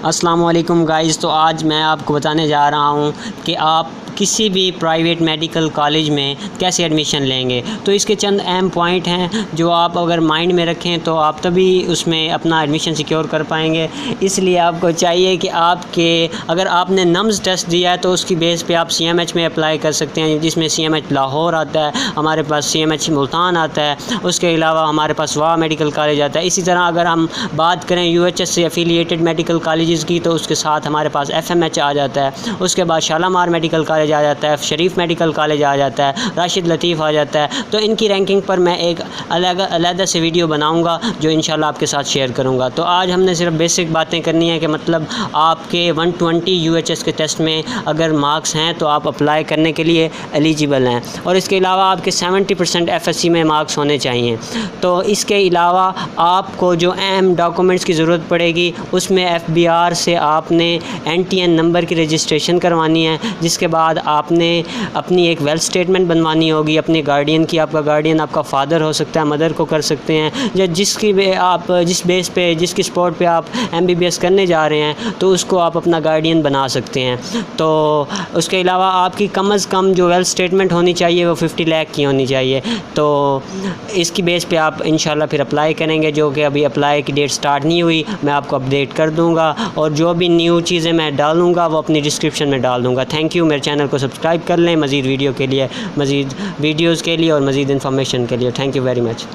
السلام علیکم گائز، تو آج میں آپ کو بتانے جا رہا ہوں کہ آپ کسی بھی پرائیویٹ میڈیکل کالج میں کیسے ایڈمیشن لیں گے۔ تو اس کے چند اہم پوائنٹ ہیں جو آپ اگر مائنڈ میں رکھیں تو آپ تبھی اس میں اپنا ایڈمیشن سیکیور کر پائیں گے۔ اس لیے آپ کو چاہیے کہ اگر آپ نے نمز ٹیسٹ دیا ہے تو اس کی بیس پہ آپ CMH میں اپلائی کر سکتے ہیں، جس میں CMH لاہور آتا ہے، ہمارے پاس CMH ملتان آتا ہے، اس کے علاوہ ہمارے پاس واہ میڈیکل کالج آتا ہے۔ اسی طرح اگر ہم بات کریں UHS سے ایفیلیٹڈ میڈیکل کالجز کی تو اس کے ساتھ ہمارے پاس FMH آ جاتا ہے، اس کے بعد شالامار میڈیکل کالج آ جاتا ہے، شریف میڈیکل کالج آ جاتا ہے، راشد لطیف آ جاتا ہے۔ تو ان کی رینکنگ پر میں ایک علیحدہ سے ویڈیو بناؤں گا جو انشاءاللہ آپ کے ساتھ شیئر کروں گا۔ تو آج ہم نے صرف بیسک باتیں کرنی ہے کہ مطلب آپ کے 120 UHS کے ٹیسٹ میں اگر مارکس ہیں تو آپ اپلائی کرنے کے لیے ایلیجیبل ہیں، اور اس کے علاوہ آپ کے 70% FSC میں مارکس ہونے چاہیے۔ تو اس کے علاوہ آپ کو جو اہم ڈاکومنٹس کی ضرورت پڑے گی اس میں FBR سے آپ نے NTN نمبر کی رجسٹریشن کروانی ہے، جس کے بعد آپ نے اپنی ایک ویلتھ اسٹیٹمنٹ بنوانی ہوگی اپنے گارڈین کی۔ آپ کا گارڈین آپ کا فادر ہو سکتا ہے، مدر کو کر سکتے ہیں، یا جس بیس پہ جس کی سپورٹ پہ آپ MBBS کرنے جا رہے ہیں تو اس کو آپ اپنا گارڈین بنا سکتے ہیں۔ تو اس کے علاوہ آپ کی کم از کم جو ویلتھ اسٹیٹمنٹ ہونی چاہیے وہ 50 لاکھ کی ہونی چاہیے۔ تو اس کی بیس پہ آپ انشاءاللہ پھر اپلائی کریں گے، جو کہ ابھی اپلائی کی ڈیٹ سٹارٹ نہیں ہوئی، میں آپ کو اپڈیٹ کر دوں گا، اور جو بھی نیو چیزیں میں ڈالوں گا وہ اپنی ڈسکرپشن میں ڈال دوں گا۔ تھینک یو، میرے چینل کو سبسکرائب کر لیں مزید ویڈیو کے لیے، مزید ویڈیوز کے لیے اور مزید انفارمیشن کے لیے۔ Thank you very much.